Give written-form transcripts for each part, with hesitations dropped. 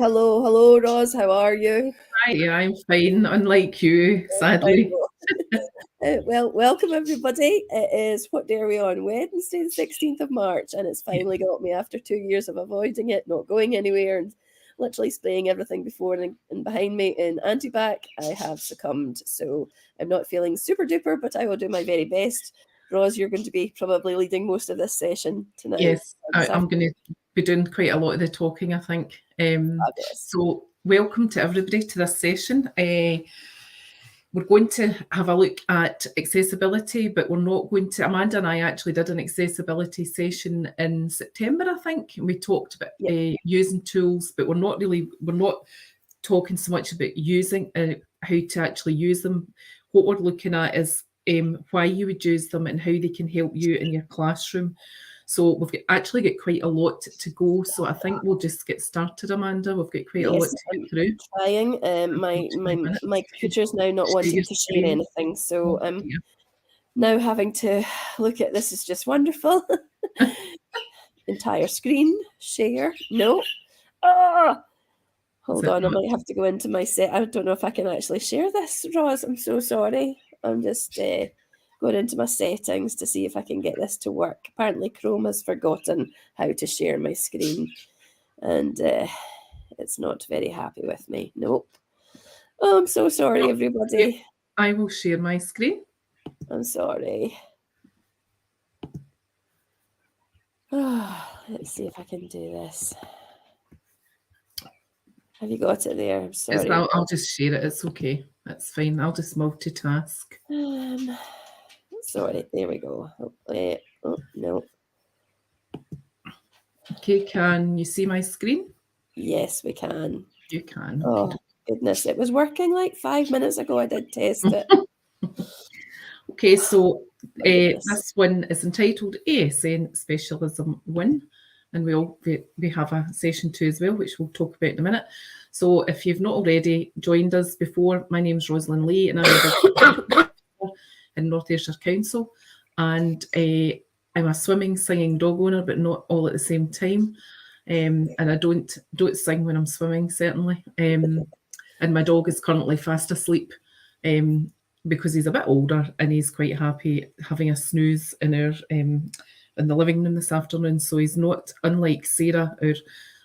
Hello, Ros. How are you? Hi, I'm fine, unlike you, sadly. Well, welcome everybody. It is, what day are we on? Wednesday, the 16th of March, and it's finally got me after 2 years of avoiding it, not going anywhere, and literally spraying everything before and behind me in antibac. I have succumbed, so I'm not feeling super duper, but I will do my very best. Ros, you're going to be probably leading most of this session tonight. Yes, I'm going to be doing quite a lot of the talking, I think. So welcome to everybody to this session. We're going to have a look at accessibility, but we're not going to, Amanda and I actually did an accessibility session in September, I think, and we talked about using tools, but we're not talking so much about using, how to actually use them. What we're looking at is why you would use them and how they can help you in your classroom. So we've actually got quite a lot to go. So I think we'll just get started, Amanda. We've got quite a lot to get through. Trying. My computer's now not wanting to share anything. So I'm now having to look at this. Is just wonderful. Entire screen share. No. Hold on. I might have to go into my set. I don't know if I can actually share this, Ros. I'm so sorry. I'm just going into my settings to see if I can get this to work. Apparently Chrome has forgotten how to share my screen, and it's not very happy with me. Nope. Oh, I'm so sorry, everybody. I will share my screen. I'm sorry. Let's see if I can do this. Have you got it there? I'm sorry. I'll just share it. It's okay. That's fine. I'll just multitask. Sorry. There we go. Oh, no. Okay, can you see my screen? Yes, we can. You can. Oh, goodness. It was working like 5 minutes ago. I did test it. Okay, so this one is entitled ASN Specialism 1, and we have a session 2 as well, which we'll talk about in a minute. So if you've not already joined us before, my name's Rosalind Lee, and I'm in North Ayrshire Council, and I'm a swimming, singing dog owner, but not all at the same time. And I don't sing when I'm swimming, certainly. And my dog is currently fast asleep because he's a bit older and he's quite happy having a snooze in the living room this afternoon. So he's not, unlike Sarah, our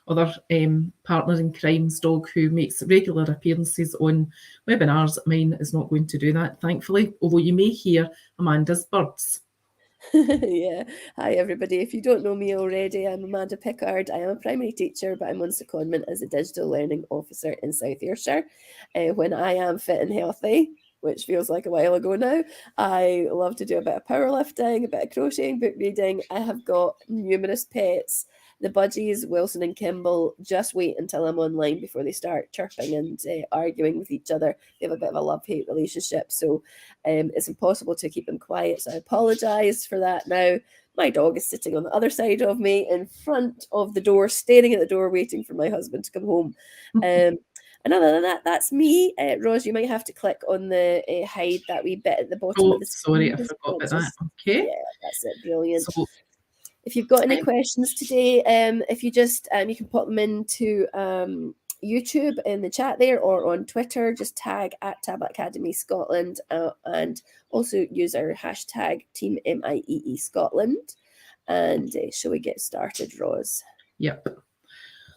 other partner in crime's dog, who makes regular appearances on webinars. Mine is not going to do that, thankfully, although you may hear Amanda's birds. Yeah. Hi, everybody. If you don't know me already, I'm Amanda Pickard. I am a primary teacher, but I'm on secondment as a digital learning officer in South Ayrshire. When I am fit and healthy, which feels like a while ago now, I love to do a bit of powerlifting, a bit of crocheting, book reading. I have got numerous pets. The budgies, Wilson and Kimball, just wait until I'm online before they start chirping and arguing with each other. They have a bit of a love-hate relationship, so it's impossible to keep them quiet, so I apologise for that now. My dog is sitting on the other side of me in front of the door, staring at the door, waiting for my husband to come home. And other than that, that's me. Ros, you might have to click on the hide that wee bit at the bottom of the screen. Sorry, I forgot about that. Okay. Yeah, that's it. Brilliant. So, if you've got any questions today, if you just, you can put them into YouTube in the chat there, or on Twitter, just tag at Tablet Academy Scotland, and also use our hashtag Team MIEE Scotland. And shall we get started, Ros? Yep.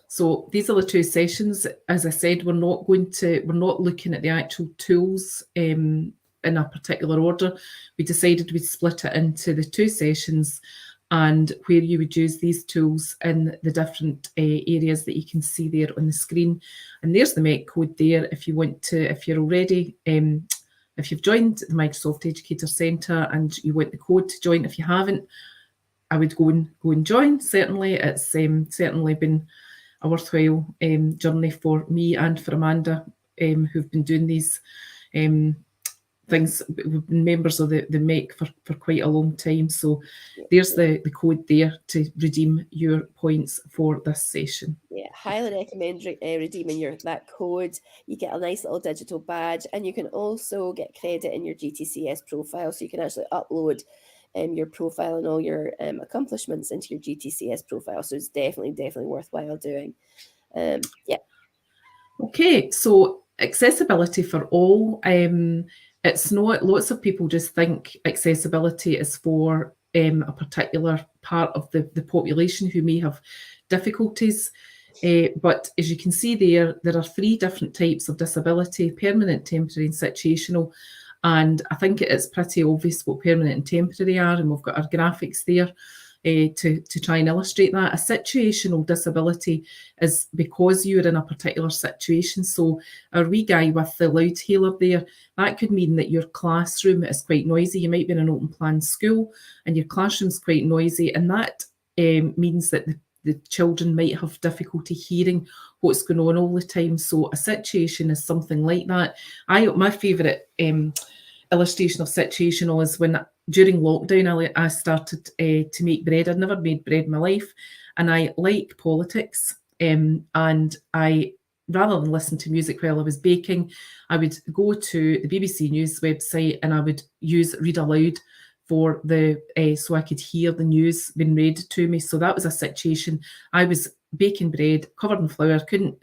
So these are the 2 sessions. As I said, we're not looking at the actual tools in in a particular order. We decided we'd split it into the 2 sessions, and where you would use these tools in the different areas that you can see there on the screen. And there's the MEC code there if you want to, if you're already, if you've joined the Microsoft Educator Centre and you want the code to join. If you haven't, I would go and join. Certainly, it's certainly been a worthwhile journey for me and for Amanda, who've been doing these things. We've been members of the MEC for quite a long time. So there's the code there to redeem your points for this session. Yeah, highly recommend redeeming that code. You get a nice little digital badge, and you can also get credit in your GTCS profile. So you can actually upload your profile and all your accomplishments into your GTCS profile. So it's definitely worthwhile doing. Yeah. Okay, so accessibility for all. It's not, lots of people just think accessibility is for a particular part of the population who may have difficulties. But as you can see there are 3 different types of disability: permanent, temporary and situational. And I think it is pretty obvious what permanent and temporary are, and we've got our graphics there to try and illustrate that. A situational disability is because you're in a particular situation. So our wee guy with the loudhailer there, that could mean that your classroom is quite noisy. You might be in an open plan school and your classroom's quite noisy, and that means that the children might have difficulty hearing what's going on all the time. So a situation is something like that. My favourite illustration of situational is when during lockdown I started to make bread. I'd never made bread in my life, and I like politics, and I, rather than listen to music while I was baking, I would go to the BBC News website and I would use read aloud for the so I could hear the news being read to me. So that was a situation. I was baking bread, covered in flour, couldn't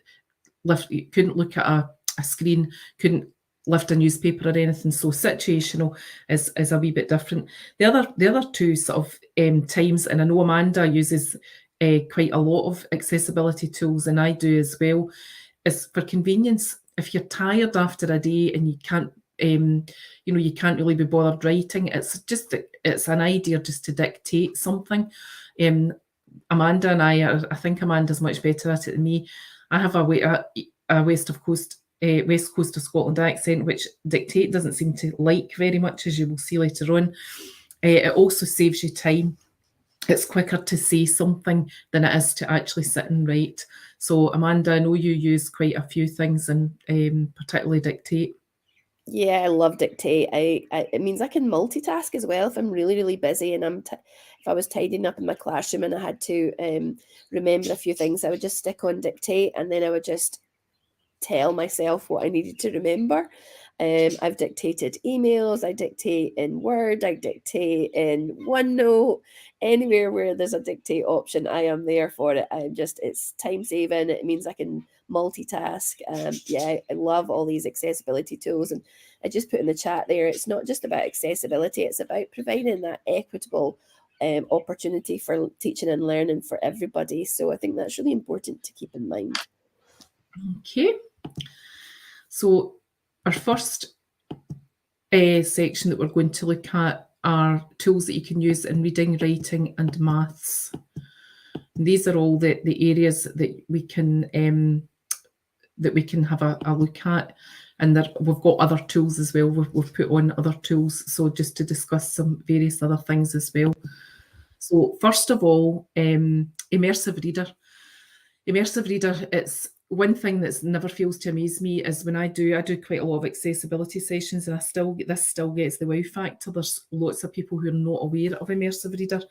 look at a screen, couldn't lift a newspaper or anything. So situational is a wee bit different. The other 2 sort of times, and I know Amanda uses quite a lot of accessibility tools, and I do as well, is for convenience. If you're tired after a day and you can't you can't really be bothered writing, it's an idea just to dictate something. Amanda and I think Amanda's much better at it than me. I have a West Coast of Scotland accent, which dictate doesn't seem to like very much, as you will see later on. It also saves you time. It's quicker to say something than it is to actually sit and write. So Amanda, I know you use quite a few things, and particularly dictate. Yeah, I love dictate. It means I can multitask as well if I'm really busy, and if I was tidying up in my classroom and I had to remember a few things, I would just stick on dictate, and then I would just tell myself what I needed to remember. I've dictated emails, I dictate in Word, I dictate in OneNote. Anywhere where there's a dictate option, I am there for it. It's time saving. It means I can multitask. Yeah, I love all these accessibility tools. And I just put in the chat there, it's not just about accessibility, it's about providing that equitable opportunity for teaching and learning for everybody. So I think that's really important to keep in mind. Okay. So our first section that we're going to look at are tools that you can use in reading, writing and maths. And these are all the areas that we can have a look at, and we've got other tools as well. We've put on other tools, so just to discuss some various other things as well. So first of all, Immersive Reader. Immersive Reader, it's one thing that's never fails to amaze me is when I do quite a lot of accessibility sessions, and this still gets the wow factor. There's lots of people who are not aware of Immersive Reader.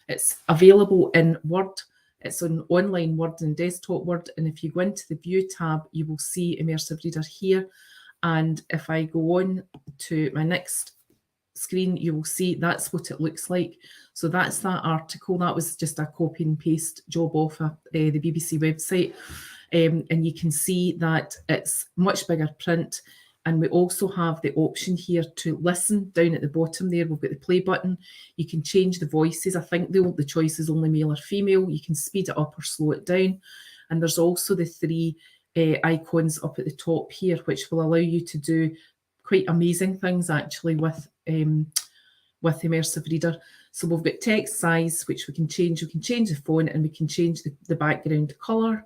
It's available in Word. It's on online Word and desktop Word. And if you go into the View tab, you will see Immersive Reader here. And if I go on to my next screen, you will see that's what it looks like. So that's that article. That was just a copy and paste job off the BBC website. And you can see that it's much bigger print. And we also have the option here to listen down at the bottom there. We've got the play button. You can change the voices. I think the choice is only male or female. You can speed it up or slow it down. And there's also the 3 icons up at the top here, which will allow you to do quite amazing things actually with Immersive Reader. So we've got text size, which we can change. We can change the font and we can change the background colour.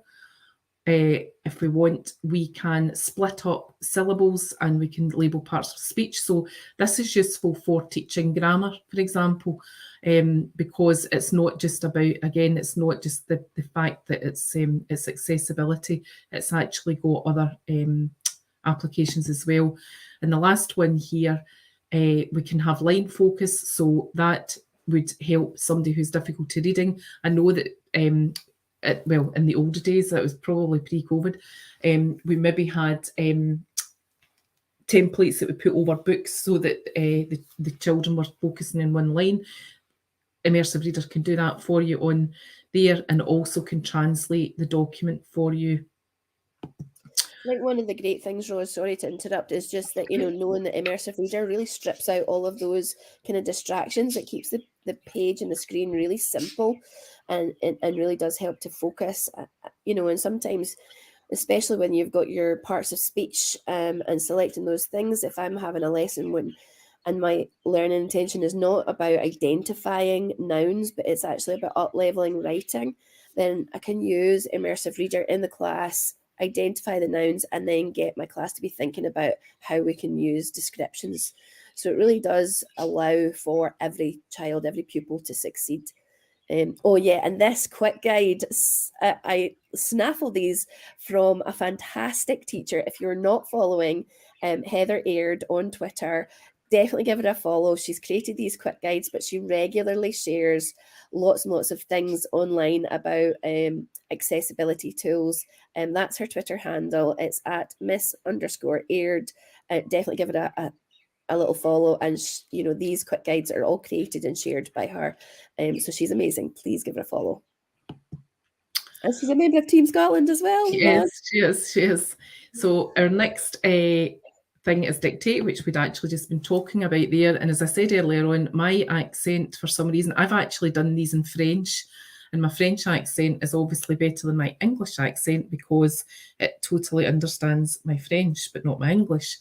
If we want, we can split up syllables and we can label parts of speech. So this is useful for teaching grammar, for example, because it's not just about, again, it's not just the fact that it's accessibility, it's actually got other applications as well. And the last one here, we can have line focus, so that would help somebody who's difficult to reading. I know that well, in the older days, that was probably pre-COVID, we maybe had templates that we put over books so that the children were focusing in one line. Immersive Reader can do that for you on there, and also can translate the document for you. I think one of the great things, Ros, sorry to interrupt, is just that, knowing that Immersive Reader really strips out all of those kind of distractions. It keeps the page and the screen really simple and really does help to focus, and sometimes, especially when you've got your parts of speech and selecting those things, if I'm having a lesson and my learning intention is not about identifying nouns, but it's actually about up-leveling writing, then I can use Immersive Reader in the class, identify the nouns, and then get my class to be thinking about how we can use descriptions. So it really does allow for every child, every pupil to succeed. Oh yeah, and this quick guide, I snaffled these from a fantastic teacher. If you're not following Heather Aird on Twitter, definitely give her a follow. She's created these quick guides, but she regularly shares lots and lots of things online about accessibility tools. And that's her Twitter handle. It's at Miss_Aird. Definitely give it a little follow. And these quick guides are all created and shared by her. So she's amazing. Please give her a follow. And she's a member of Team Scotland as well. She is. So our next thing is dictate, which we'd actually just been talking about there. And as I said earlier on, my accent, for some reason, I've actually done these in French, and my French accent is obviously better than my English accent because it totally understands my French, but not my English.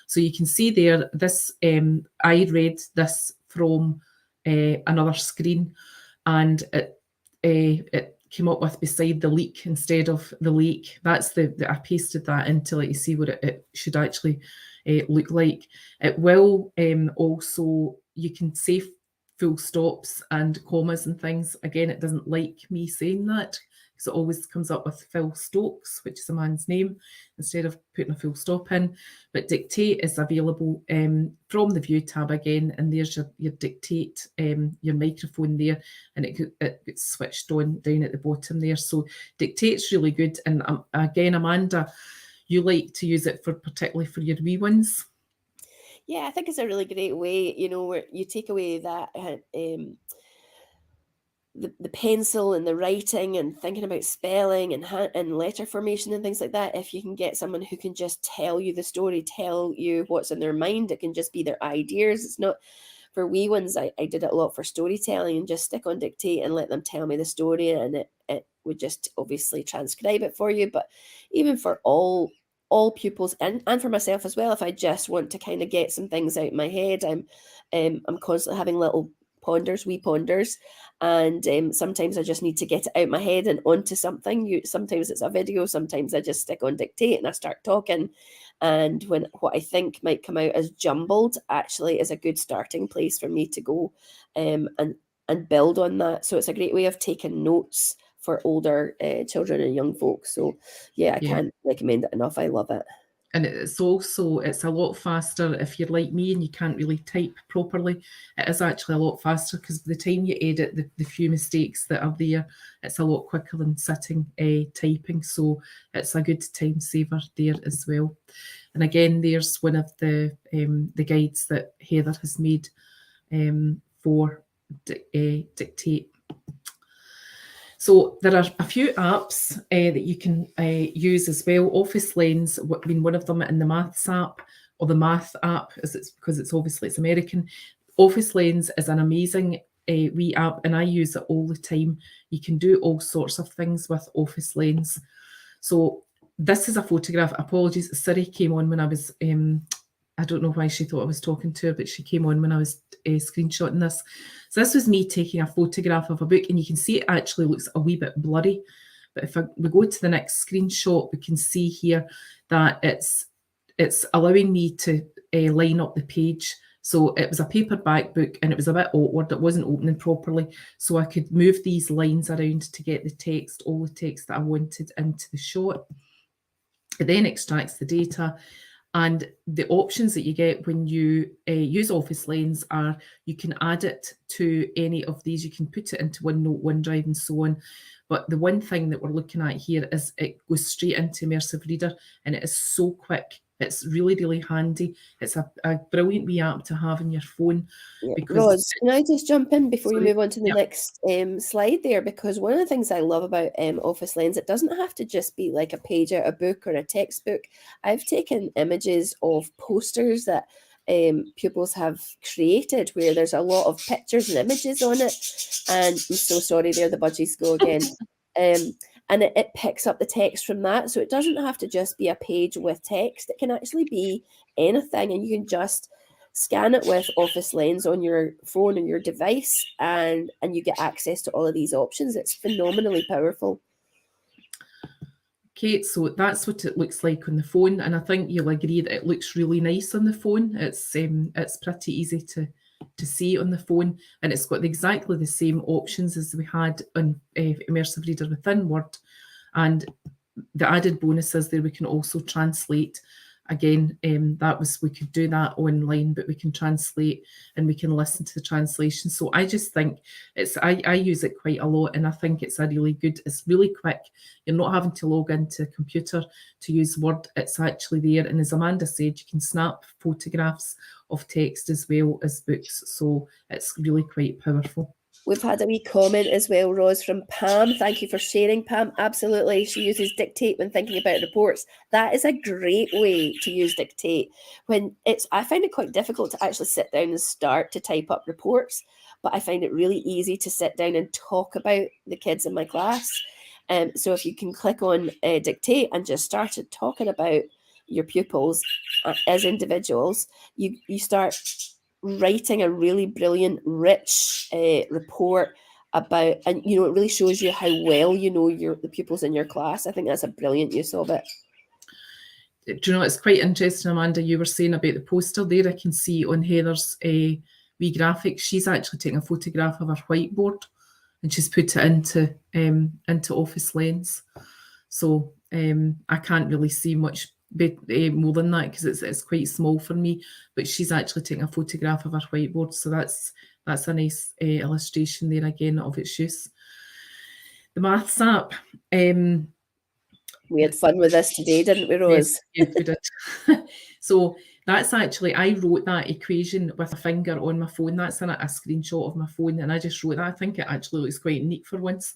So you can see there, this, I read this from another screen, and it came up with beside the leak instead of the lake. That's I pasted that in to let you see what it should actually look like. It will also, you can say full stops and commas and things. Again, it doesn't like me saying that because it always comes up with Phil Stokes, which is a man's name, instead of putting a full stop in. But dictate is available from the view tab again, and there's your dictate, your microphone there, and it gets switched on down at the bottom there. So dictate's really good. And again, Amanda, you like to use it particularly for your wee ones. Yeah, I think it's a really great way, where you take away that the pencil and the writing and thinking about spelling and letter formation and things like that. If you can get someone who can just tell you the story, tell you what's in their mind, it can just be their ideas. It's not for wee ones. I did it a lot for storytelling, and just stick on dictate and let them tell me the story, and it would just obviously transcribe it for you. But even for all pupils and for myself as well, if I just want to kind of get some things out in my head, I'm constantly having little wee ponders, and sometimes I just need to get it out my head and onto something. Sometimes it's a video, sometimes I just stick on dictate and I start talking, and when what I think might come out as jumbled actually is a good starting place for me to go and build on that. So it's a great way of taking notes for older children and young folks. So yeah, I can't recommend it enough. I love it. And it's a lot faster if you're like me and you can't really type properly. It is actually a lot faster because by the time you edit the few mistakes that are there, it's a lot quicker than sitting typing. So it's a good time saver there as well. And again, there's one of the guides that Heather has made for dictate. So there are a few apps that you can use as well. Office Lens being one of them, in the Maths app, or the Math app, because it's obviously it's American. Office Lens is an amazing wee app, and I use it all the time. You can do all sorts of things with Office Lens. So this is a photograph. Apologies, Siri came on when I was I don't know why she thought I was talking to her, but she came on when I was screenshotting this. So this was me taking a photograph of a book, and you can see it actually looks a wee bit blurry. But if we go to the next screenshot, we can see here that it's allowing me to line up the page. So it was a paperback book and it was a bit awkward. It wasn't opening properly. So I could move these lines around to get the text, all the text that I wanted into the shot. It then extracts the data. And the options that you get when you use Office Lens are you can add it to any of these. You can put it into OneNote, OneDrive, and so on. But the one thing that we're looking at here is it goes straight into Immersive Reader, and it is so quick. It's really, really handy. It's a brilliant wee app to have on your phone. Yeah. Because Ros, can I just jump in before Sorry. you move on to the next slide there? Because one of the things I love about Office Lens, it doesn't have to just be like a page out of a book or a textbook. I've taken images of posters that pupils have created where there's a lot of pictures and images on it. And I'm so sorry, there the budgies go again. And it picks up the text from that. So it doesn't have to just be a page with text. It can actually be anything, and you can just scan it with Office Lens on your phone or your device, and you get access to all of these options. It's phenomenally powerful. Okay, so that's what it looks like on the phone, and I think you'll agree that it looks really nice on the phone. It's pretty easy to see on the phone, and it's got exactly the same options as we had on Immersive Reader within Word. And the added bonuses there, we can also translate. Again, we could do that online, but we can translate and we can listen to the translation. So I just think I use it quite a lot, and I think it's a really good, it's really quick. You're not having to log into a computer to use Word. It's actually there. And as Amanda said, you can snap photographs of text as well as books. So it's really quite powerful. We've had a wee comment as well, Ros, from Pam. Thank you for sharing, Pam. Absolutely. She uses Dictate when thinking about reports. That is a great way to use Dictate. I find it quite difficult to actually sit down and start to type up reports, but I find it really easy to sit down and talk about the kids in my class. So if you can click on Dictate and just start talking about your pupils as individuals, you start writing a really brilliant, rich report about, and it really shows you how well you know the pupils in your class. I think that's a brilliant use of it. Do you know, it's quite interesting, Amanda, you were saying about the poster there. I can see on Heather's wee graphic, she's actually taken a photograph of her whiteboard and she's put it into Office Lens. So I can't really see much more than that because it's quite small for me, but she's actually taking a photograph of her whiteboard, so that's a nice illustration there again of its use. The maths app, we had fun with this today, didn't we, Ros? Yes, we did. So that's actually, I wrote that equation with a finger on my phone. That's a screenshot of my phone, and I just wrote that. I think it actually looks quite neat for once.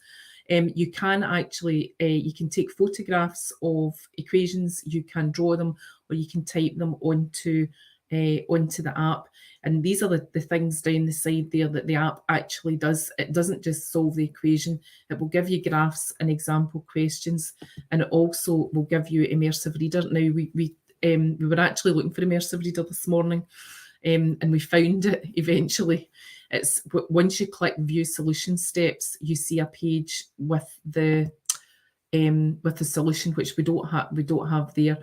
You can actually, you can take photographs of equations, you can draw them, or you can type them onto the app. And these are the things down the side there that the app actually does. It doesn't just solve the equation. It will give you graphs and example questions, and it also will give you Immersive Reader. Now, we were actually looking for Immersive Reader this morning, and we found it eventually. It's once you click View Solution Steps, you see a page with the solution, which we don't have there.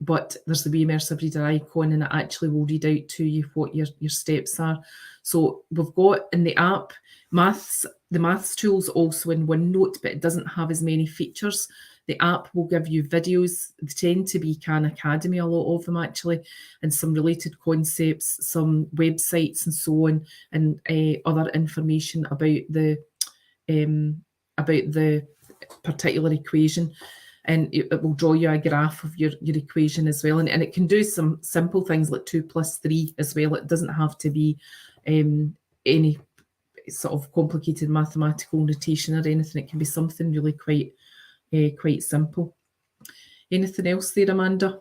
But there's the wee Immersive Reader icon, and it actually will read out to you what your steps are. So we've got in the app the maths tools also in OneNote, but it doesn't have as many features. The app will give you videos. They tend to be Khan Academy, a lot of them actually, and some related concepts, some websites and so on, and other information about the particular equation. And it will draw you a graph of your equation as well. And it can do some simple things like 2 + 3 as well. It doesn't have to be any sort of complicated mathematical notation or anything. It can be something really quite simple. Anything else there, Amanda?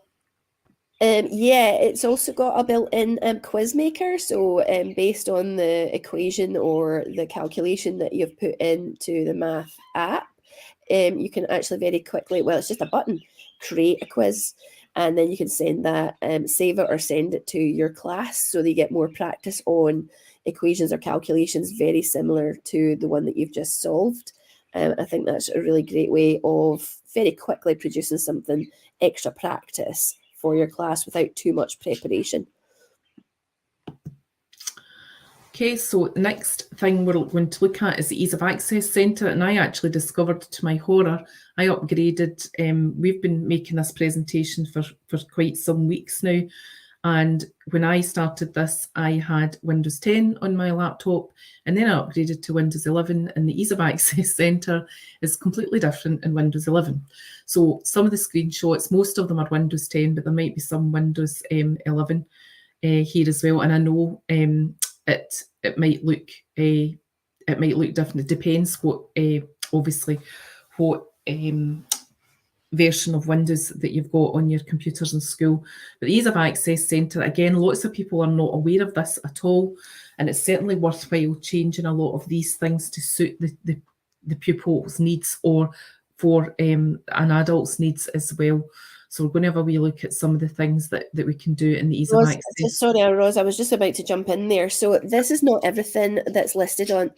Yeah, it's also got a built-in quiz maker. So based on the equation or the calculation that you've put into the math app, you can actually very quickly, well, it's just a button, create a quiz. and then you can send that, save it or send it to your class so they get more practice on equations or calculations very similar to the one that you've just solved. I think that's a really great way of very quickly producing something extra practice for your class without too much preparation. Okay, so the next thing we're going to look at is the Ease of Access Centre, and I actually discovered, to my horror, I upgraded. We've been making this presentation for quite some weeks now, and when I started this, I had Windows 10 on my laptop, and then I upgraded to Windows 11, and the Ease of Access Centre is completely different in Windows 11. So some of the screenshots, most of them are Windows 10, but there might be some Windows 11 here as well, and I know it might look different. It depends what obviously what version of Windows that you've got on your computers in school. But the Ease of Access Centre, again, lots of people are not aware of this at all, and it's certainly worthwhile changing a lot of these things to suit the pupil's needs or for an adult's needs as well. So we're going to have a wee look at some of the things that we can do in the Ease of Access. Sorry, Ros, I was just about to jump in there. So this is not everything that's listed on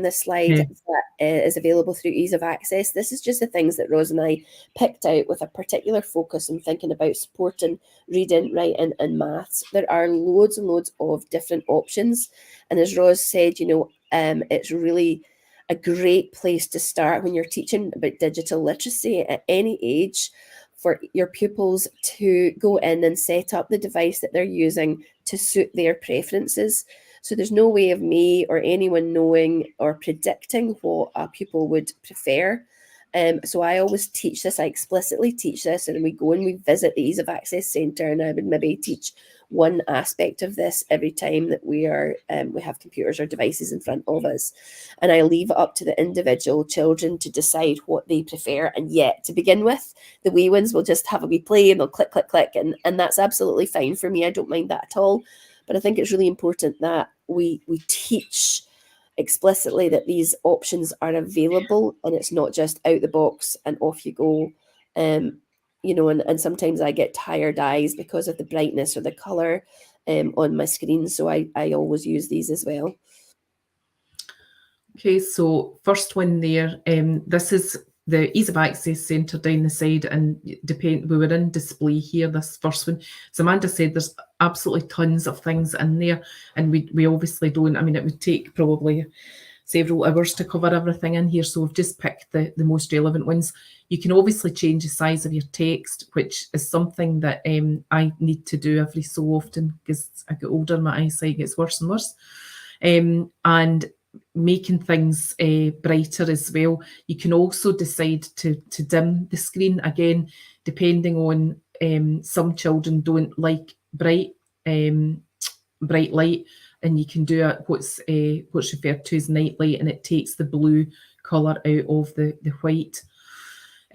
this slide that is available through Ease of Access. This is just the things that Ros and I picked out with a particular focus on thinking about supporting reading, writing, and maths. There are loads and loads of different options. And as Ros said, it's really a great place to start when you're teaching about digital literacy at any age, for your pupils to go in and set up the device that they're using to suit their preferences. So there's no way of me or anyone knowing or predicting what a pupil would prefer. So I always teach this, I explicitly teach this, and we go and we visit the Ease of Access Centre, and I would maybe teach one aspect of this every time that we have computers or devices in front of us. And I leave it up to the individual children to decide what they prefer. And yet, to begin with, the wee ones will just have a wee play and they'll click, click, click. And that's absolutely fine for me. I don't mind that at all. But I think it's really important that we teach explicitly that these options are available, and it's not just out the box and off you go. And sometimes I get tired eyes because of the brightness or the color on my screen. So I always use these as well. Okay, so first one there, this is the Ease of Access Centre down the side, and we were in display here, this first one. As Amanda said, there's absolutely tons of things in there, and we obviously don't, it would take probably several hours to cover everything in here, so we've just picked the most relevant ones. You can obviously change the size of your text, which is something that I need to do every so often because I get older, my eyesight gets worse and worse. And making things brighter as well. You can also decide to dim the screen, again, depending on some children don't like bright light, and you can do what's referred to as night light, and it takes the blue colour out of the white.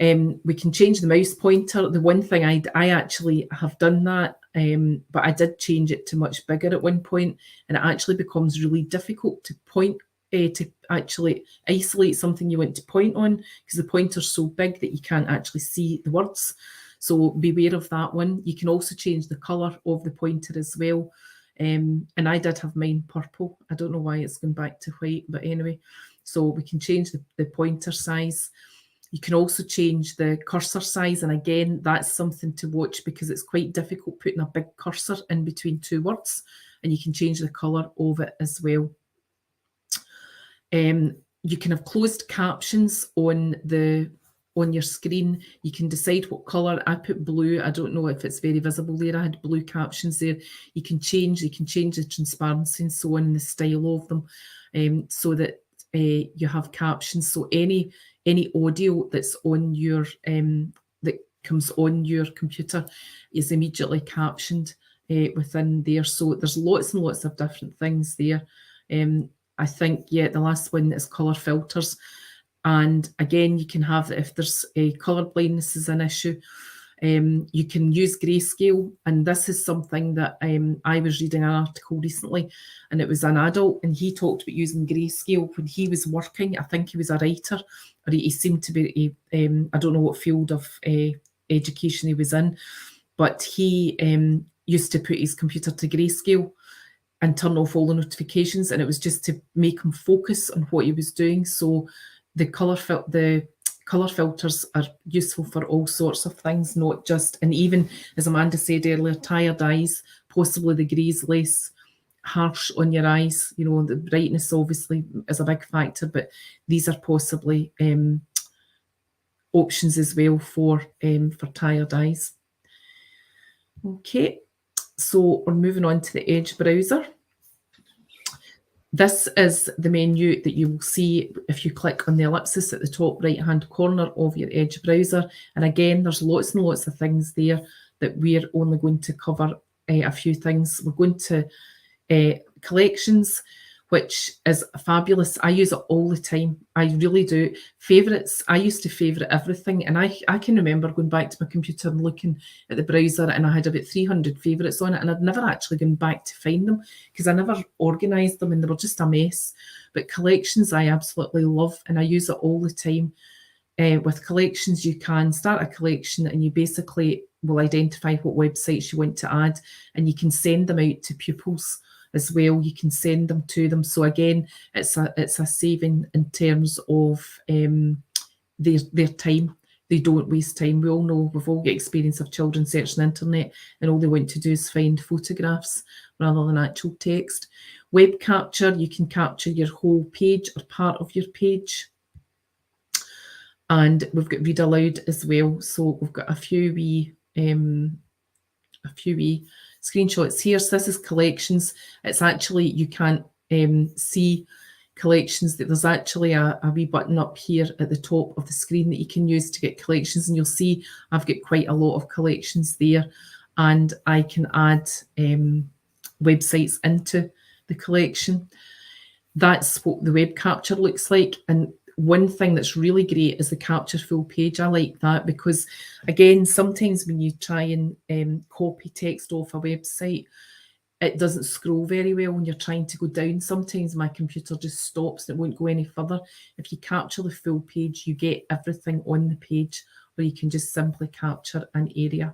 We can change the mouse pointer. The one thing I actually have done that, but I did change it to much bigger at one point, and it actually becomes really difficult to point to actually isolate something you want to point on, because the pointer's so big that you can't actually see the words. So beware of that one. You can also change the colour of the pointer as well. And I did have mine purple. I don't know why it's gone back to white, but anyway. So we can change the pointer size. You can also change the cursor size, and again, that's something to watch because it's quite difficult putting a big cursor in between two words, and you can change the colour of it as well. You can have closed captions on your screen. You can decide what colour. I put blue. I don't know if it's very visible there. I had blue captions there. You can change the transparency and so on, and the style of them, so that you have captions. So any audio that's on your that comes on your computer is immediately captioned within there. So there's lots and lots of different things there. I think, the last one is colour filters. And again, you can have, if there's a colour blindness is an issue, you can use grayscale. And this is something that I was reading an article recently, and it was an adult, and he talked about using grayscale when he was working. I think he was a writer, or he seemed to be, I don't know what field of education he was in, but he used to put his computer to grayscale and turn off all the notifications, and it was just to make him focus on what he was doing. So the colour filters are useful for all sorts of things, not just, and even as Amanda said earlier, tired eyes, possibly the grey's less harsh on your eyes. You know, the brightness obviously is a big factor, but these are possibly options as well for tired eyes. Okay, so we're moving on to the Edge browser. This is the menu that you will see if you click on the ellipsis at the top right hand corner of your Edge browser. And again, there's lots and lots of things there that we're only going to cover a few things. We're going to collections, which is fabulous. I use it all the time. I really do. Favorites, I used to favorite everything. And I can remember going back to my computer and looking at the browser, and I had about 300 favorites on it, and I'd never actually gone back to find them because I never organised them and they were just a mess. But collections, I absolutely love, and I use it all the time. With collections, you can start a collection and you basically will identify what websites you want to add, and you can send them out to pupils as well. You can send them to them. So again, it's a saving in terms of their time. They don't waste time. We all know, we've all got experience of children searching the internet and all they want to do is find photographs rather than actual text. Web capture, you can capture your whole page or part of your page. And we've got read aloud as well. So we've got a few wee screenshots here. So this is collections. It's actually, you can't see collections. There's actually a wee button up here at the top of the screen that you can use to get collections, and you'll see I've got quite a lot of collections there, and I can add websites into the collection. That's what the web capture looks like. And one thing that's really great is the capture full page. I like that because, again, sometimes when you try and copy text off a website, it doesn't scroll very well when you're trying to go down. Sometimes my computer just stops and it won't go any further. If you capture the full page, you get everything on the page, or you can just simply capture an area.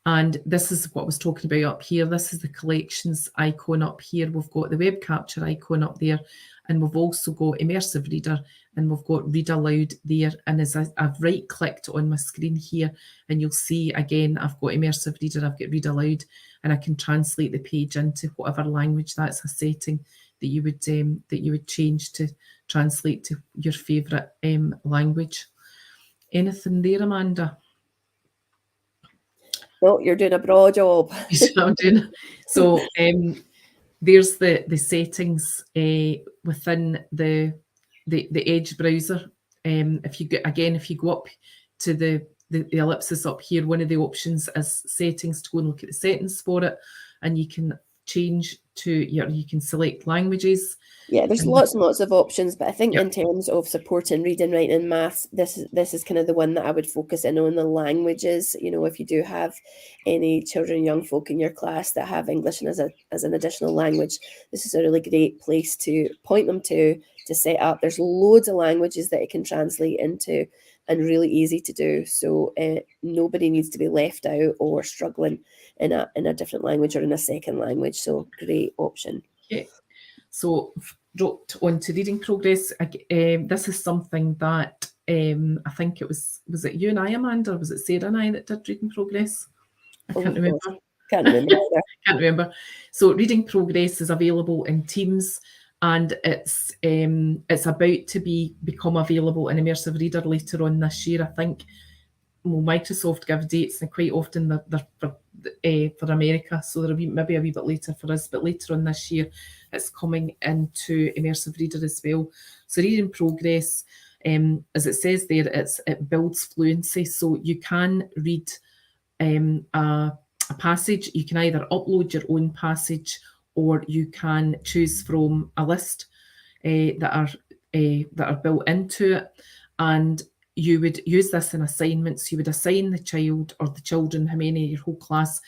And this is what I was talking about up here. This is the collections icon up here. We've got the web capture icon up there, and we've also got Immersive Reader, and we've got Read Aloud there. And as I've right-clicked on my screen here, and you'll see, again, I've got Immersive Reader, I've got Read Aloud, and I can translate the page into whatever language. That's a setting that you would change to translate to your favourite language. Anything there, Amanda? Well, you're doing a broad job. So there's the settings within the Edge browser. If you go up to the ellipsis up here, one of the options is settings, to go and look at the settings for it, and you can change to you can select languages. Yeah, there's lots and lots of options, but I think in terms of supporting reading, writing, and maths, this is kind of the one that I would focus in on, the languages. You know, if you do have any children, young folk in your class that have English as an additional language, this is a really great place to point them to set up. There's loads of languages that it can translate into, and really easy to do. So nobody needs to be left out or struggling in a different language or in a second language. So great option. Okay. So dropped onto reading progress. This is something that I think it was it you and I, Amanda, or was it Sarah and I that did reading progress? I can't remember. Can't remember. Can't remember. So reading progress is available in Teams, and it's about to become available in Immersive Reader later on this year, I think. Well, Microsoft give dates, and quite often they're for America, so they're maybe a wee bit later for us, but later on this year it's coming into Immersive Reader as well. So reading progress, as it says there, it builds fluency. So you can read a passage. You can either upload your own passage, or you can choose from a list that are built into it, and you would use this in assignments. You would assign the child or the children, how many, your whole class,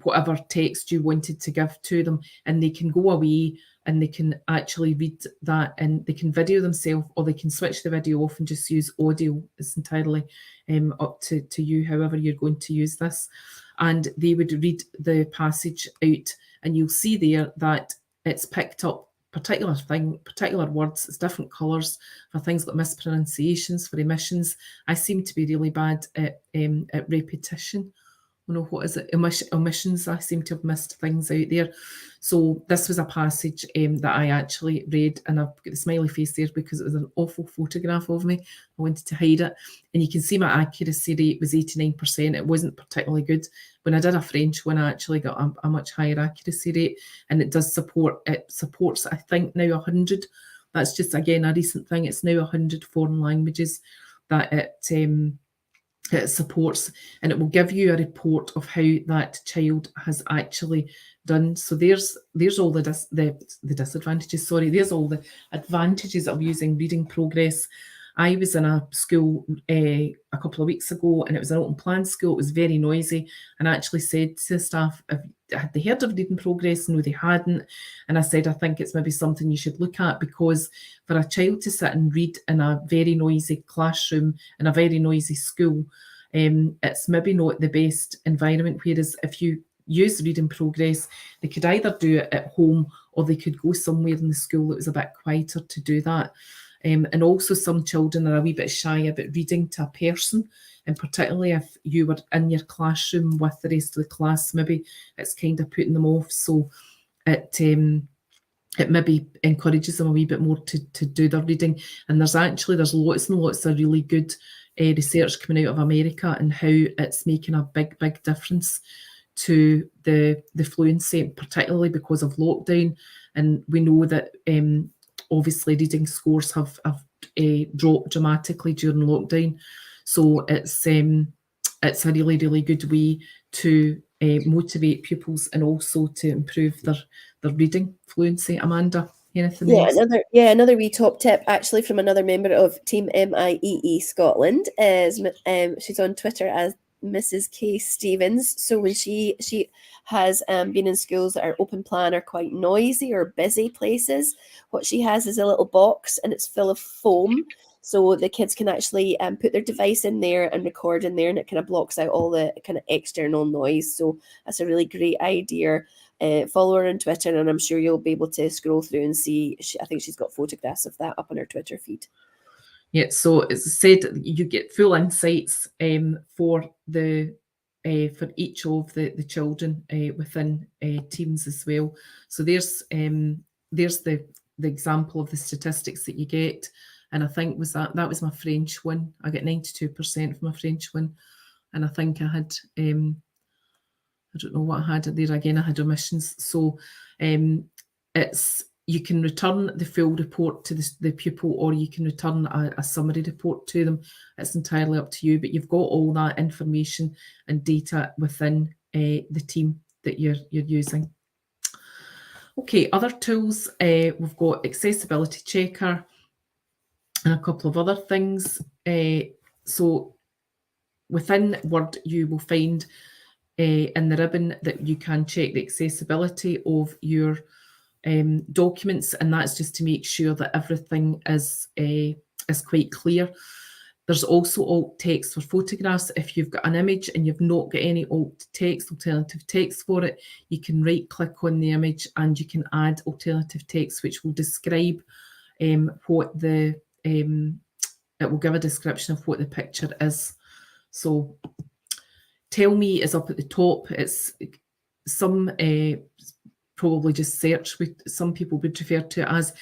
whatever text you wanted to give to them, and they can go away and they can actually read that, and they can video themselves, or they can switch the video off and just use audio. It's entirely up to you, however you're going to use this. And they would read the passage out, and you'll see there that it's picked up particular words. It's different colours for things like mispronunciations, for omissions. I seem to be really bad at repetition. What is it? Omissions. I seem to have missed things out there. So this was a passage that I actually read, and I've got the smiley face there because it was an awful photograph of me. I wanted to hide it. And you can see my accuracy rate was 89%. It wasn't particularly good. When I did a French one, I actually got a much higher accuracy rate, and it supports, I think, now 100. That's just, again, a recent thing. It's now 100 foreign languages that it supports, and it will give you a report of how that child has actually done. So there's all the disadvantages. Sorry, there's all the advantages of using reading progress. I was in a school a couple of weeks ago, and it was an open plan school. It was very noisy, and I actually said to the staff, had they heard of reading progress? No, they hadn't. And I said, I think it's maybe something you should look at, because for a child to sit and read in a very noisy classroom, in a very noisy school, it's maybe not the best environment. Whereas if you use reading progress, they could either do it at home, or they could go somewhere in the school that was a bit quieter to do that. And also some children are a wee bit shy about reading to a person, and particularly if you were in your classroom with the rest of the class, maybe it's kind of putting them off. So it maybe encourages them a wee bit more to do their reading. And there's lots and lots of really good research coming out of America, and how it's making a big difference to the fluency, particularly because of lockdown. And we know that obviously reading scores have dropped dramatically during lockdown. So it's a really good way to motivate pupils, and also to improve their reading fluency. Amanda, anything else? Another wee top tip, actually, from another member of Team MIEE Scotland, is she's on Twitter as Mrs. K Stevens. So when she has been in schools that are open plan or quite noisy or busy places, what she has is a little box, and it's full of foam. So the kids can actually put their device in there and record in there, and it kind of blocks out all the kind of external noise. So that's a really great idea. Follow her on Twitter, and I'm sure you'll be able to scroll through and see. I think she's got photographs of that up on her Twitter feed. Yeah, so as said, you get full insights for each of the children within teams as well. So there's the example of the statistics that you get, and I think that was my French one. I got 92% for my French one, and I think I had I don't know what I had there. Again, I had omissions. So you can return the full report to the pupil, or you can return a summary report to them. It's entirely up to you, but you've got all that information and data within the team that you're using. Okay, other tools, we've got accessibility checker and a couple of other things. So within Word, you will find in the ribbon that you can check the accessibility of your documents, and that's just to make sure that everything is quite clear. There's also alt text for photographs. If you've got an image and you've not got any alternative text for it, you can right click on the image and you can add alternative text, which will describe what it will give a description of what the picture is. So Tell Me is up at the top. It's some probably just search, some people would refer to it as.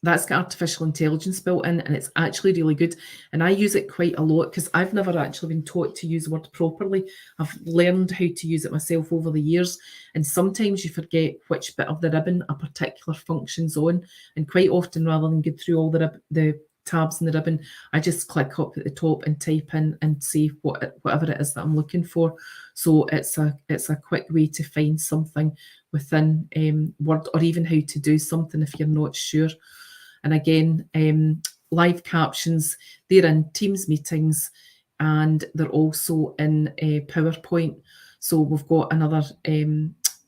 That's got artificial intelligence built in, and it's actually really good. And I use it quite a lot because I've never actually been taught to use Word properly. I've learned how to use it myself over the years, and sometimes you forget which bit of the ribbon a particular function's on. And quite often, rather than go through all the tabs in the ribbon, I just click up at the top and type in and say whatever it is that I'm looking for. So it's a quick way to find something within Word, or even how to do something if you're not sure. And again, live captions, they're in Teams meetings. and they're also in PowerPoint. So we've got another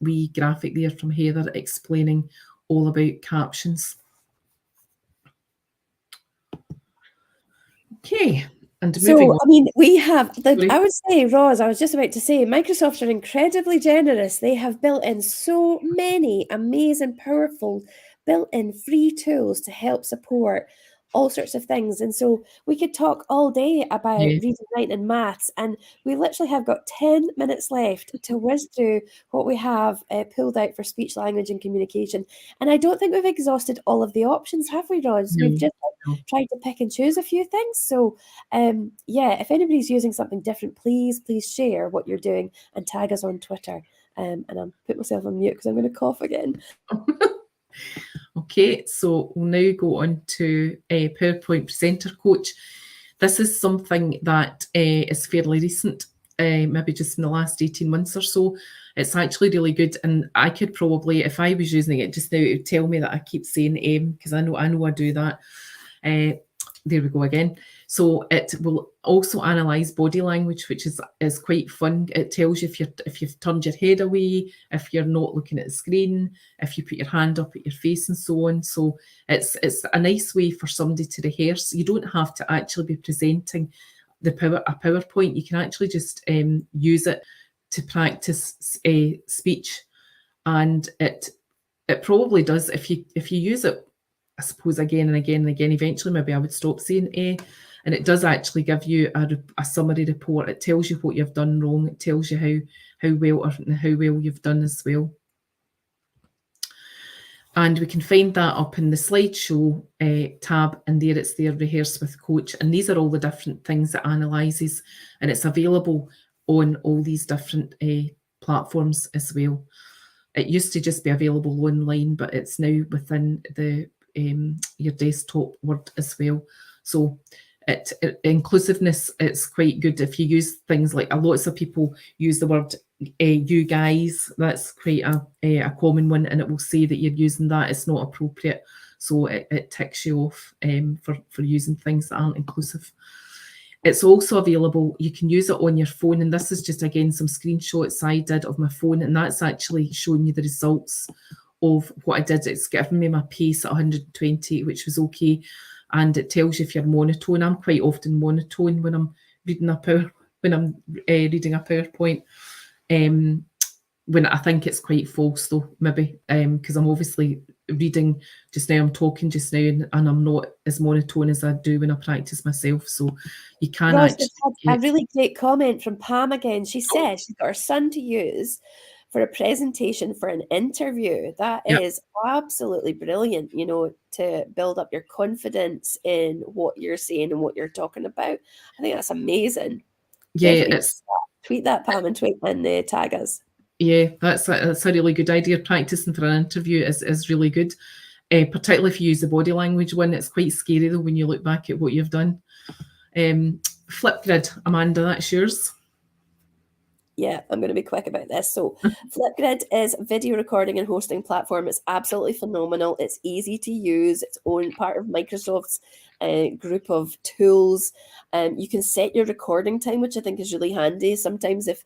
wee graphic there from Heather explaining all about captions. Okay, and moving on. I mean, we have, I would say, Ros, I was just about to say, Microsoft are incredibly generous. They have built in so many amazing, powerful, built-in free tools to help support all sorts of things. And so we could talk all day about reading, writing, and maths. And we literally have got 10 minutes left to whiz through what we have pulled out for speech, language, and communication. And I don't think we've exhausted all of the options, have we, Ros? No, We've just tried to pick and choose a few things. So, yeah, if anybody's using something different, please share what you're doing and tag us on Twitter. And I'll put myself on mute because I'm going to cough again. Okay, so we'll now go on to a PowerPoint Presenter Coach. This is something that is fairly recent, maybe just in the last 18 months or so. It's actually really good, and I could probably, if I was using it just now, it would tell me that I keep saying because I know I do that. There we go again. So it will also analyze body language, which is quite fun. It tells you if you've turned your head away, if you're not looking at the screen, if you put your hand up at your face, and so on. So it's a nice way for somebody to rehearse. You don't have to actually be presenting a PowerPoint. You can actually just use it to practice speech, and it probably does if you use it, I suppose, again and again and again. Eventually maybe I would stop saying and it does actually give you a summary report. It tells you what you've done wrong. It tells you how well you've done as well. And we can find that up in the slideshow tab, and there it's there, Rehearse with Coach. And these are all the different things it analyses, and it's available on all these different platforms as well. It used to just be available online, but it's now within the your desktop Word as well. So inclusiveness, it's quite good if you use things like, lots of people use the word you guys. That's quite a common one, and it will say that you're using that. It's not appropriate, so it ticks you off for using things that aren't inclusive. It's also available, you can use it on your phone, and this is just, again, some screenshots I did of my phone, and that's actually showing you the results of what I did. It's given me my pace at 120, which was okay, and it tells you if you're monotone. I'm quite often monotone when I'm reading a PowerPoint. When I think it's quite false, though, maybe, because I'm obviously reading just now, I'm talking just now, and I'm not as monotone as I do when I practice myself. So you can actually a really great comment from Pam again. She said she's got her son to use for a presentation for an interview. That is absolutely brilliant, to build up your confidence in what you're saying and what you're talking about. I think that's amazing. Yeah, tweet that, Pam, and tag us. Yeah, that's a really good idea. Practicing for an interview is really good, particularly if you use the body language one. It's quite scary, though, when you look back at what you've done. Flipgrid, Amanda, that's yours. Yeah, I'm going to be quick about this. So Flipgrid is a video recording and hosting platform. It's absolutely phenomenal. It's easy to use. It's part of Microsoft's group of tools. You can set your recording time, which I think is really handy. Sometimes if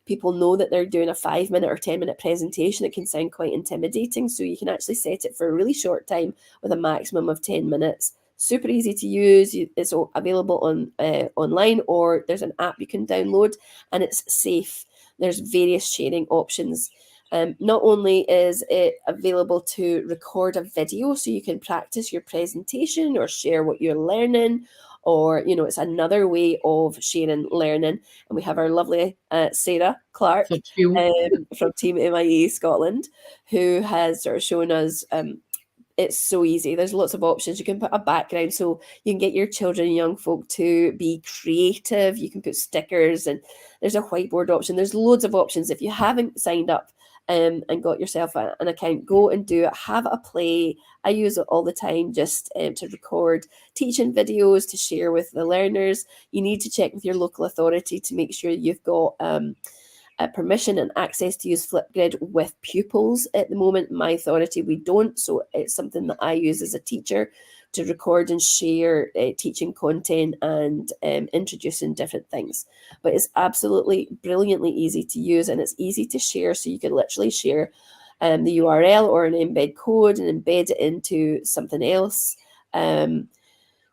people know that they're doing a 5-minute or 10-minute presentation, it can sound quite intimidating. So you can actually set it for a really short time with a maximum of 10 minutes. Super easy to use. It's available on online, or there's an app you can download, and it's safe. There's various sharing options. Not only is it available to record a video so you can practice your presentation or share what you're learning, or it's another way of sharing learning. And we have our lovely Sarah Clark from Team MIEE Scotland, who has sort of shown us it's so easy. There's lots of options. You can put a background, so you can get your children and young folk to be creative. You can put stickers, and there's a whiteboard option. There's loads of options. If you haven't signed up and got yourself an account, go and do it. Have a play. I use it all the time just to record teaching videos to share with the learners. You need to check with your local authority to make sure you've got permission and access to use Flipgrid with pupils. At the moment, my authority, we don't, so it's something that I use as a teacher to record and share teaching content and introducing different things. But it's absolutely brilliantly easy to use, and it's easy to share. So you can literally share the URL or an embed code and embed it into something else.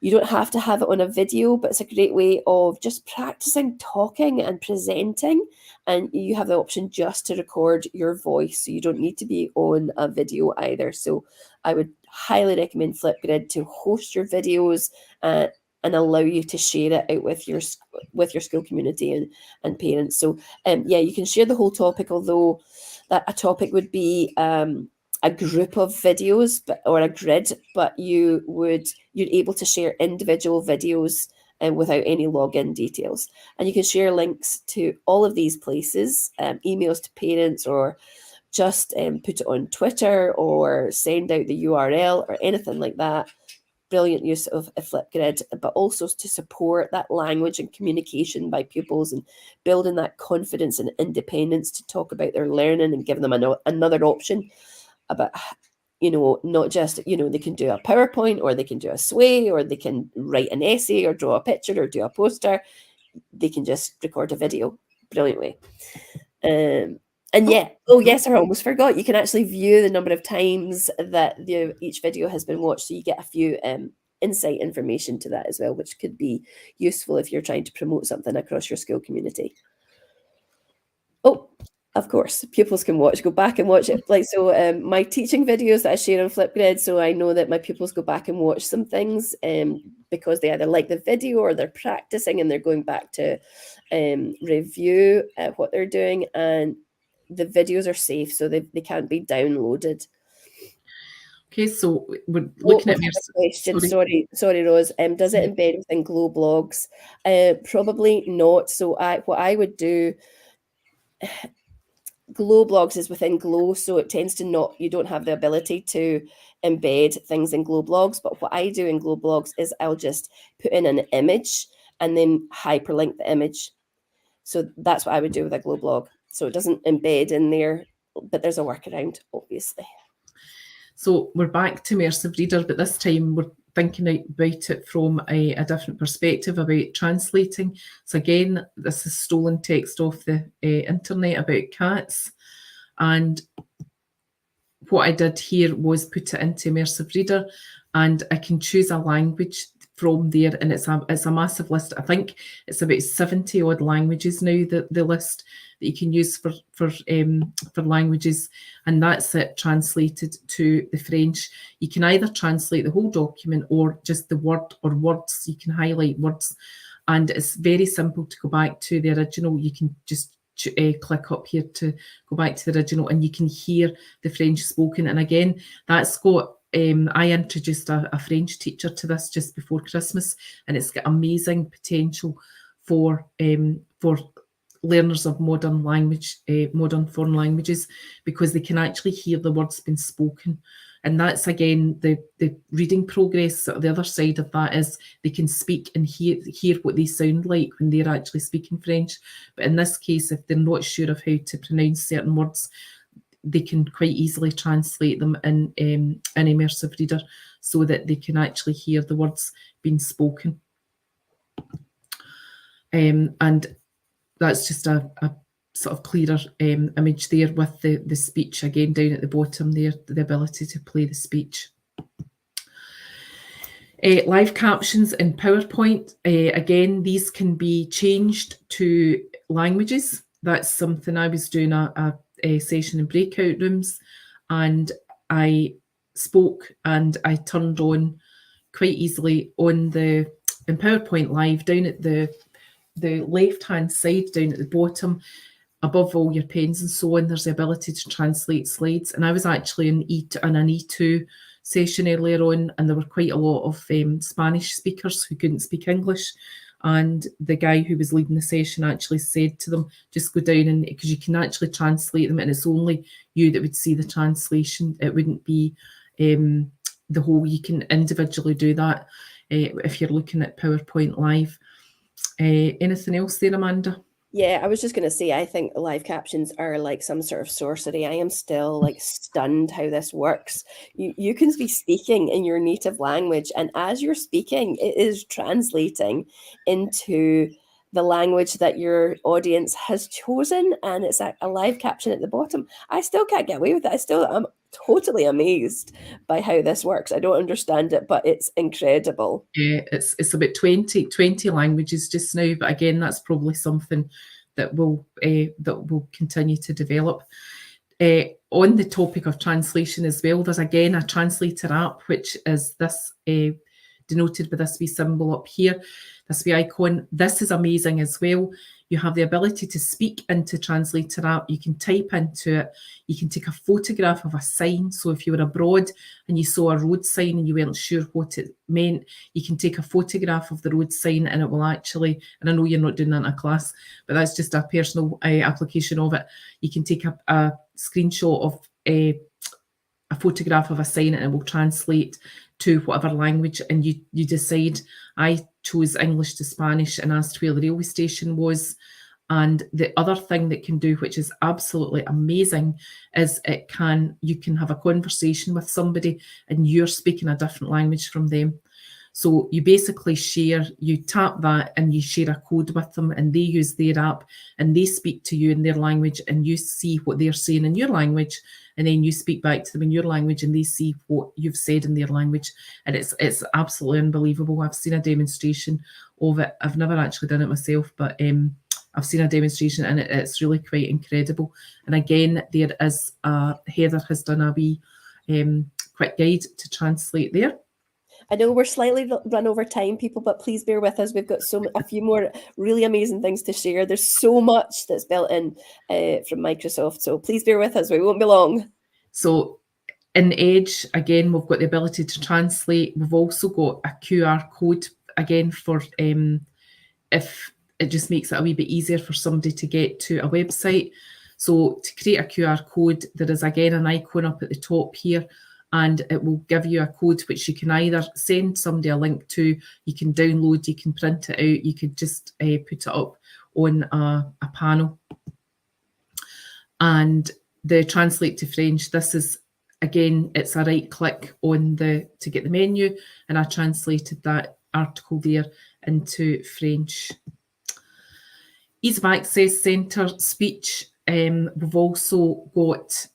You don't have to have it on a video, but it's a great way of just practicing talking and presenting. And you have the option just to record your voice, so you don't need to be on a video either. So I would highly recommend Flipgrid to host your videos and allow you to share it out with your school community and parents. So yeah, you can share the whole topic, although that a topic would be a group of videos or a grid, but you're able to share individual videos without any login details. And you can share links to all of these places, emails to parents, or just put it on Twitter or send out the URL or anything like that. Brilliant use of a Flipgrid, but also to support that language and communication by pupils and building that confidence and independence to talk about their learning and give them another option about, not just, they can do a PowerPoint, or they can do a sway, or they can write an essay or draw a picture or do a poster. They can just record a video. Brilliant way. And yeah, yes, I almost forgot. You can actually view the number of times that each video has been watched, so you get a few insight information to that as well, which could be useful if you're trying to promote something across your school community. Oh, of course, pupils can go back and watch it. My teaching videos that I share on Flipgrid, so I know that my pupils go back and watch some things because they either like the video or they're practicing and they're going back to review what they're doing, and the videos are safe, so they can't be downloaded. Okay, so we're looking at your question. Sorry, Ros. Does it embed within Glow blogs? Probably not. So what I would do, Glow blogs is within Glow, so it tends to you don't have the ability to embed things in Glow blogs. But what I do in Glow blogs is I'll just put in an image and then hyperlink the image. So that's what I would do with a Glow blog. So it doesn't embed in there, but there's a workaround, obviously. So we're back to Immersive Reader, but this time we're thinking about it from a different perspective about translating. So again, this is stolen text off the internet about cats. And what I did here was put it into Immersive Reader, and I can choose a language from there, and it's a massive list. I think it's about 70 odd languages now, the list that you can use for languages, and that's it translated to the French. You can either translate the whole document or just the word or words. You can highlight words, and it's very simple to go back to the original. You can just click up here to go back to the original, and you can hear the French spoken. And again, that's got I introduced a French teacher to this just before Christmas, and it's got amazing potential for learners of modern foreign languages, because they can actually hear the words being spoken. And that's, again, the reading progress. The other side of that is they can speak and hear what they sound like when they're actually speaking French. But in this case, if they're not sure of how to pronounce certain words, they can quite easily translate them in Immersive Reader so that they can actually hear the words being spoken. And that's just a sort of clearer image there with the speech again down at the bottom there, the ability to play the speech. Live captions in PowerPoint, again, these can be changed to languages. That's something I was doing a session in breakout rooms, and I spoke and I turned on quite easily in PowerPoint Live down at the left-hand side, down at the bottom, above all your pens and so on, there's the ability to translate slides. And I was actually in an E2 session earlier on, and there were quite a lot of Spanish speakers who couldn't speak English. And the guy who was leading the session actually said to them, just go down, and because you can actually translate them, and it's only you that would see the translation. It wouldn't be the whole, you can individually do that if you're looking at PowerPoint Live. Anything else there, Amanda? Yeah, I was just going to say, I think live captions are like some sort of sorcery. I am still like stunned how this works. You can be speaking in your native language, and as you're speaking, it is translating into the language that your audience has chosen, and it's a live caption at the bottom. I still can't get away with it. I'm totally amazed by how this works. I don't understand it, but it's incredible. Yeah, it's about 20 languages just now, but again, that's probably something that will continue to develop. On the topic of translation as well, there's again a translator app, which is this denoted by this wee symbol up here, this wee icon. This is amazing as well. You have the ability to speak into translator app. You can type into it. You can take a photograph of a sign. So if you were abroad and you saw a road sign and you weren't sure what it meant, you can take a photograph of the road sign and it will actually, and I know you're not doing that in a class, but that's just a personal application of it. You can take a screenshot of a photograph of a sign and it will translate to whatever language, and you decide. I chose English to Spanish and asked where the railway station was. And the other thing that can do, which is absolutely amazing, is you can have a conversation with somebody and you're speaking a different language from them. So you basically you tap that and you share a code with them, and they use their app and they speak to you in their language, and you see what they're saying in your language, and then you speak back to them in your language and they see what you've said in their language. And it's absolutely unbelievable. I've seen a demonstration of it. I've never actually done it myself, but I've seen a demonstration and it's really quite incredible. And again, there is Heather has done a wee quick guide to translate there. I know we're slightly run over time, people, but please bear with us. We've got a few more really amazing things to share. There's so much that's built in from Microsoft, so please bear with us. We won't be long. So in Edge, again, we've got the ability to translate. We've also got a QR code, again, for if it just makes it a wee bit easier for somebody to get to a website. So to create a QR code, there is again an icon up at the top here, and it will give you a code which you can either send somebody a link to, you can download, you can print it out, you could just put it up on a panel. And the translate to French, this is, again, it's a right click on to get the menu, and I translated that article there into French. Ease of access, centre, speech. We've also got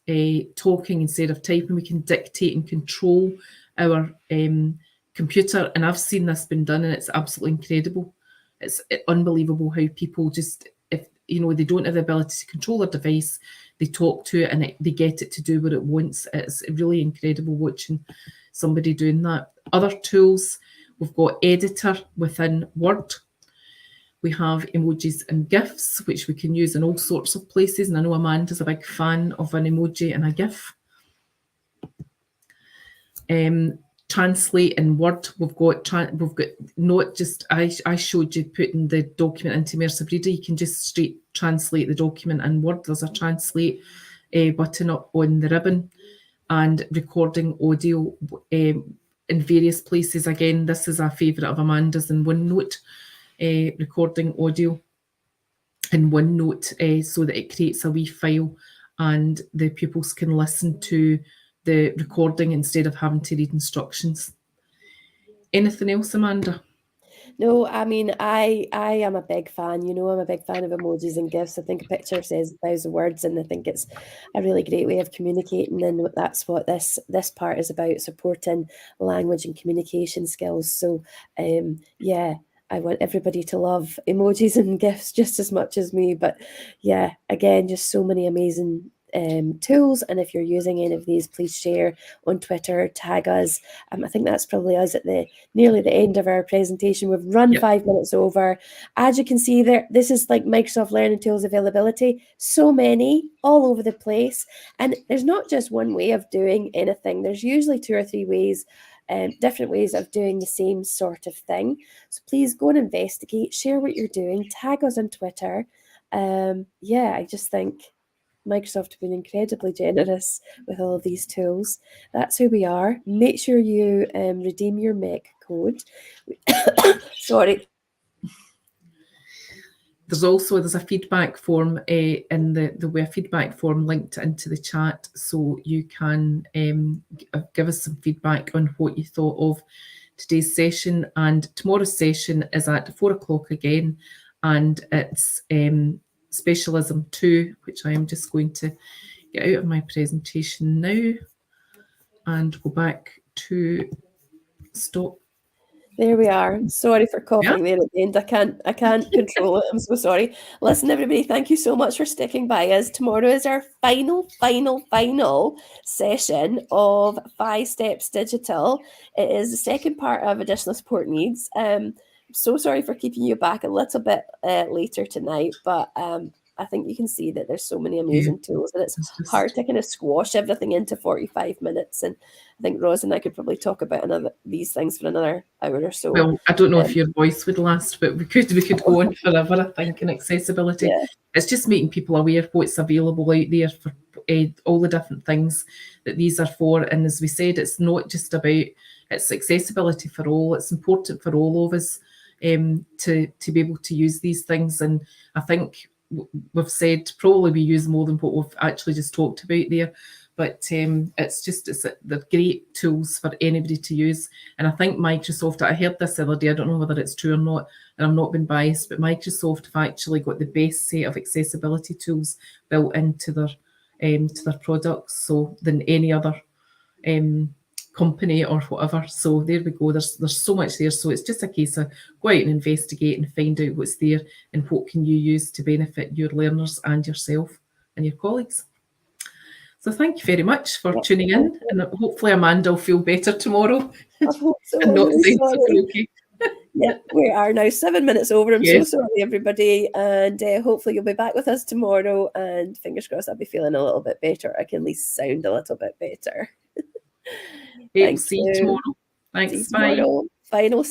talking instead of typing. We can dictate and control our computer, and I've seen this been done, and it's absolutely incredible. It's unbelievable how people just, if they don't have the ability to control their device, they talk to it and they get it to do what it wants. It's really incredible watching somebody doing that. Other tools, we've got editor within Word. We have emojis and GIFs, which we can use in all sorts of places. And I know Amanda's a big fan of an emoji and a GIF. Translate in Word. We've got not just, I showed you putting the document into Immersive Reader. You can just straight translate the document in Word. There's a translate button up on the ribbon, and recording audio in various places. Again, this is a favourite of Amanda's in OneNote. Recording audio in OneNote so that it creates a wee file and the pupils can listen to the recording instead of having to read instructions. Anything else, Amanda? No, I mean, I am a big fan. I'm a big fan of emojis and GIFs. I think a picture says 1,000 words, and I think it's a really great way of communicating. And that's what this part is about, supporting language and communication skills. So, yeah, I want everybody to love emojis and GIFs just as much as me. But yeah, again, just so many amazing tools. And if you're using any of these, please share on Twitter, tag us. I think that's probably us at nearly the end of our presentation. We've run 5 minutes over. As you can see there, this is like Microsoft Learning Tools availability. So many all over the place. And there's not just one way of doing anything. There's usually 2 or 3 ways, different ways of doing the same sort of thing. So please go and investigate, share what you're doing, tag us on Twitter. I just think Microsoft have been incredibly generous with all of these tools. That's who we are. Make sure you redeem your MEC code. Sorry. there's a feedback form in the feedback form linked into the chat, so you can give us some feedback on what you thought of today's session. And tomorrow's session is at 4 o'clock again, and it's Specialism 2, which I am just going to get out of my presentation now and go back to stop. There we are. Sorry for coughing there at the end. I can't control it. I'm so sorry. Listen, everybody, thank you so much for sticking by us. Tomorrow is our final session of 5 Steps Digital. It is the second part of additional support needs. So sorry for keeping you back a little bit later tonight, but I think you can see that there's so many amazing tools, and it's hard to kind of squash everything into 45 minutes. And I think Ros and I could probably talk about these things for another hour or so. Well, I don't know if your voice would last, but we could go on forever, I think, in accessibility. Yeah. It's just making people aware of what's available out there for all the different things that these are for. And as we said, it's not just about, it's accessibility for all. It's important for all of us to be able to use these things. And I think we've said probably we use more than what we've actually just talked about there, but they're great tools for anybody to use. And I think Microsoft, I heard this the other day, I don't know whether it's true or not, and I'm not being biased, but Microsoft have actually got the best set of accessibility tools built into their products, so than any other company or whatever. So there we go, there's so much there. So it's just a case of go out and investigate and find out what's there and what can you use to benefit your learners and yourself and your colleagues. So thank you very much for tuning in, and hopefully Amanda will feel better tomorrow. I hope so. And not sound so croaky. Yeah, we are now 7 minutes over. I'm so sorry, everybody, and hopefully you'll be back with us tomorrow, and fingers crossed I'll be feeling a little bit better. I can at least sound a little bit better. See you tomorrow. Thanks. Bye. Final